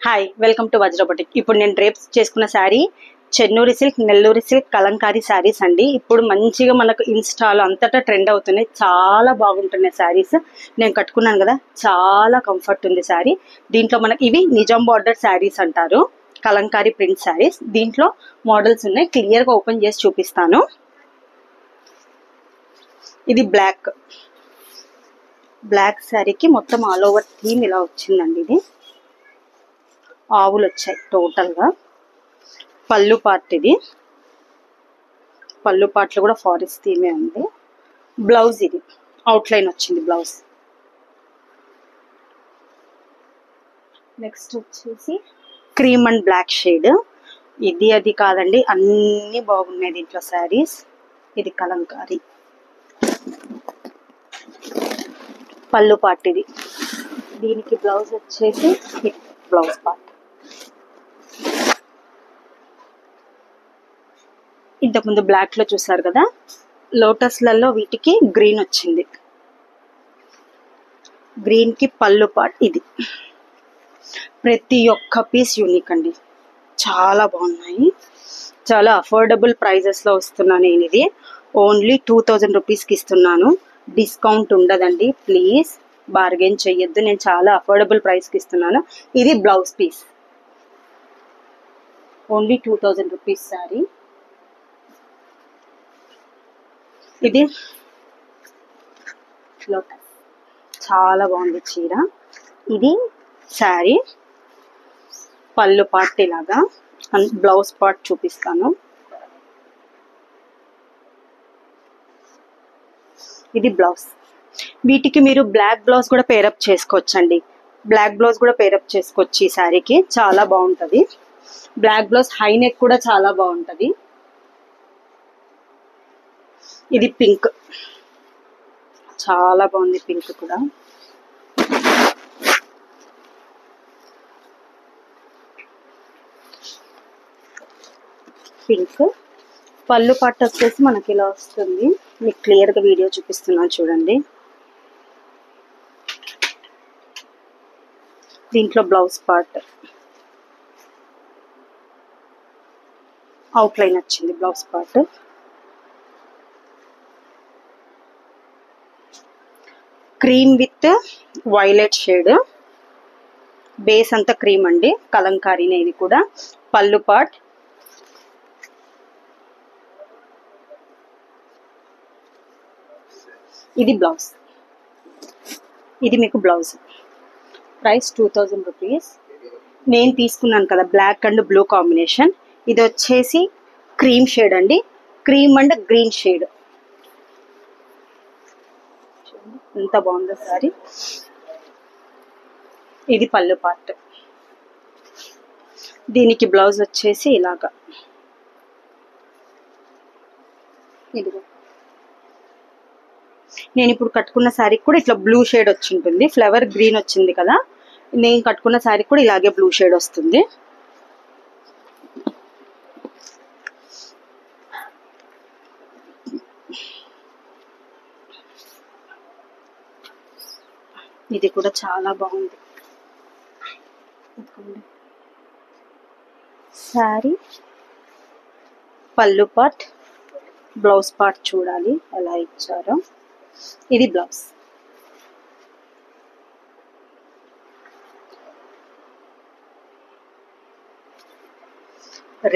Hi welcome to Vajra boutique. ఇప్పుడు నేను drapes చేసుకున్న శారీ చెన్నూరి సిల్క్, నెల్లూరి సిల్క్, కలంకారీ శారీస్ అండి. ఇప్పుడు మంచిగా మనకు ఇన్స్టాలో అంతటా ట్రెండ్ అవుతున్నాయి. చాలా బాగుంటున్నాయి శారీస్. నేను కట్టుకున్నాను కదా, చాలా కంఫర్ట్ ఉంది శారీ. దీంట్లో మనకి ఇవి నిజాం బార్డర్ శారీస్ అంటారు, కలంకారీ ప్రింట్ శారీస్. దీంట్లో మోడల్స్ ఉన్నాయి, క్లియర్గా ఓపెన్ చేసి చూపిస్తాను. ఇది బ్లాక్ శారీకి మొత్తం ఆల్ ఓవర్ థీమ్ ఇలా వచ్చిందండి. ఇది ఆవులు వచ్చాయి టోటల్గా. పళ్ళు పార్ట్, ఇది పళ్ళు పార్ట్లో కూడా ఫారెస్ట్ థీమే ఉంది. బ్లౌజ్ ఇది అవుట్లైన్ వచ్చింది బ్లౌజ్. నెక్స్ట్ వచ్చేసి క్రీమ్ అండ్ బ్లాక్ షేడ్. ఇది అది కాదండి, అన్నీ బాగున్నాయి దీంట్లో శారీస్. ఇది కలంకారీ పళ్ళు పార్ట్. ఇది దీనికి బ్లౌజ్ వచ్చేసి బ్లౌజ్ పార్ట్. ఇంతకుముందు బ్లాక్ లో చూసారు కదా, లోటస్లలో వీటికి గ్రీన్ వచ్చింది. గ్రీన్ కి పళ్ళు పార్ట్. ఇది ప్రతి ఒక్క పీస్ యూనిక్ అండి, చాలా బాగున్నాయి. చాలా అఫోర్డబుల్ ప్రైజెస్ లో వస్తున్నా నేను. ఇది ఓన్లీ 2000 రూపీస్కి ఇస్తున్నాను. డిస్కౌంట్ ఉండదండి, ప్లీజ్ బార్గెన్ చెయ్యొద్దు. నేను చాలా అఫోర్డబుల్ ప్రైస్కి ఇస్తున్నాను. ఇది blouse piece, only 2000 rupees sari. ఇది లోటస్, చాలా బాగుంది చీర. ఇది శారీ పళ్ళు పార్ట్ ఇలాగా, బ్లౌజ్ పార్ట్ చూపిస్తాను. ఇది బ్లౌజ్. వీటికి మీరు బ్లాక్ బ్లౌజ్ కూడా పేరప్ చేసుకోవచ్చండి. బ్లాక్ బ్లౌజ్ కూడా పేరప్ చేసుకోవచ్చు ఈ శారీకి, చాలా బాగుంటుంది. బ్లాక్ బ్లౌజ్ హై నెక్ కూడా చాలా బాగుంటుంది. ఇది పింక్, చాలా బాగుంది పింక్ కూడా. పింక్ పళ్ళు పార్ట్ వచ్చేసి మనకి ఇలా వస్తుంది. మీకు క్లియర్గా వీడియో చూపిస్తున్నాను చూడండి. దీంట్లో బ్లౌజ్ పార్ట్ అవుట్లైన్ వచ్చింది. Blouse part cream with violet shade. Base అంతా క్రీమ్ అండి, కలంకారీనే ఇది కూడా. పళ్ళు పార్ట్, ఇది బ్లౌజ్. ఇది మీకు బ్లౌజ్. Price 2000 rupees. నేను తీసుకున్నాను కదా బ్లాక్ అండ్ బ్లూ కాంబినేషన్. ఇది వచ్చేసి క్రీమ్ షేడ్ అండి, క్రీమ్ అండ్ గ్రీన్ షేడ్. ఎంత బాగుందో సారీ. ఇది పళ్ళు పార్ట్. దీనికి బ్లౌజ్ వచ్చేసి ఇలాగా. ఇదిగో నేను ఇప్పుడు కట్టుకున్న శారీ కూడా ఇట్లా బ్లూ షేడ్ వచ్చి ఉంటుంది. ఫ్లవర్ గ్రీన్ వచ్చింది కదా, నేను కట్టుకున్న శారీ కూడా ఇలాగే బ్లూ షేడ్ వస్తుంది. ఇది కూడా చాలా బాగుంది శారీ. పళ్ళు పార్ట్, బ్లౌజ్ పార్ట్ చూడాలి ఎలా ఇచ్చారో. ఇది blouse.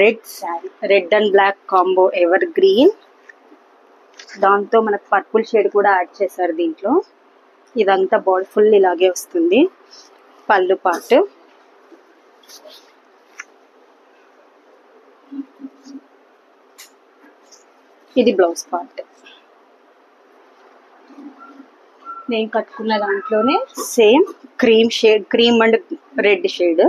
Red sari, red and black combo, evergreen. దాంతో మనకు పర్పుల్ షేడ్ కూడా యాడ్ చేశారు దీంట్లో. ఇదంతా బాడీ ఫుల్ ఇలాగే వస్తుంది. పళ్ళు పార్ట్, ఇది బ్లౌజ్ పార్ట్. నేను కట్టుకున్న దాంట్లోనే same cream shade, cream and red shade.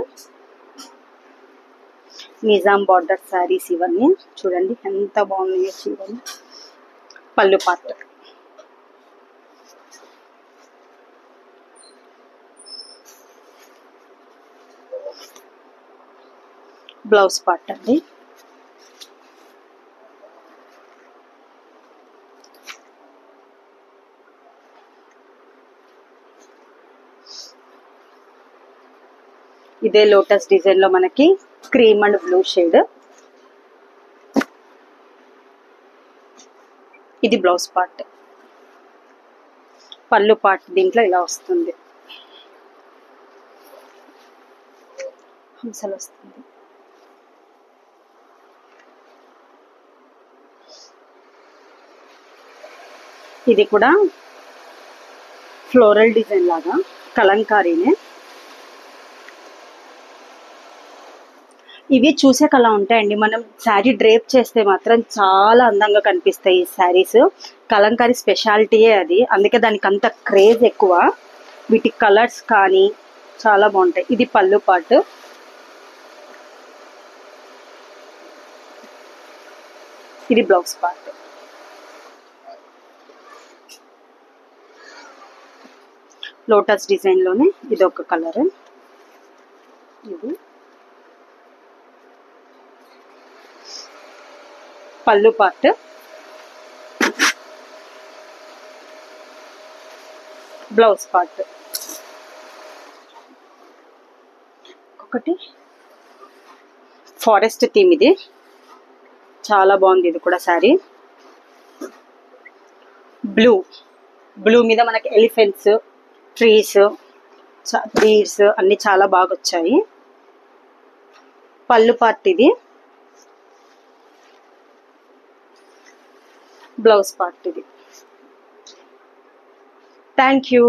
Nizam border saris ఇవన్నీ చూడండి ఎంత బాగున్నాయో చీరలు. పళ్ళు పార్ట్, బ్లౌజ్ పార్ట్ అండి. ఇదే లోటస్ డిజైన్ లో మనకి క్రీమ్ అండ్ బ్లూ షేడ్. ఇది బ్లౌజ్ పార్ట్. పళ్ళు పార్ట్ దీంట్లో ఇలా వస్తుంది, హంసలు వస్తుంది. ఇది కూడా ఫ్లోరల్ డిజైన్ లాగా కలంకారీనే. ఇవి చూసే కలా ఉంటాయండి, మనం శారీ డ్రేప్ చేస్తే మాత్రం చాలా అందంగా కనిపిస్తాయి ఈ శారీస్. కలంకారీ స్పెషాలిటీయే అది, అందుకే దానికి అంత క్రేజ్ ఎక్కువ. వీటి కలర్స్ కానీ చాలా బాగుంటాయి. ఇది పళ్ళు పార్ట్. ఇది బ్లౌజ్ పార్ట్. లోటస్ డిజైన్ లోనే ఇది ఒక కలర్. ఇది పళ్ళు పార్ట్. Blouse part. ఒకటి ఫారెస్ట్ థీమ్, ఇది చాలా బాగుంది. ఇది కూడా శారీ బ్లూ మీద మనకి ఎలిఫెంట్స్, ట్రీస్, బీడ్స్ అన్ని చాలా బాగా వచ్చాయి. పళ్ళు పార్ట్. ఇది బ్లౌజ్ పార్ట్. ఇది. Thank you.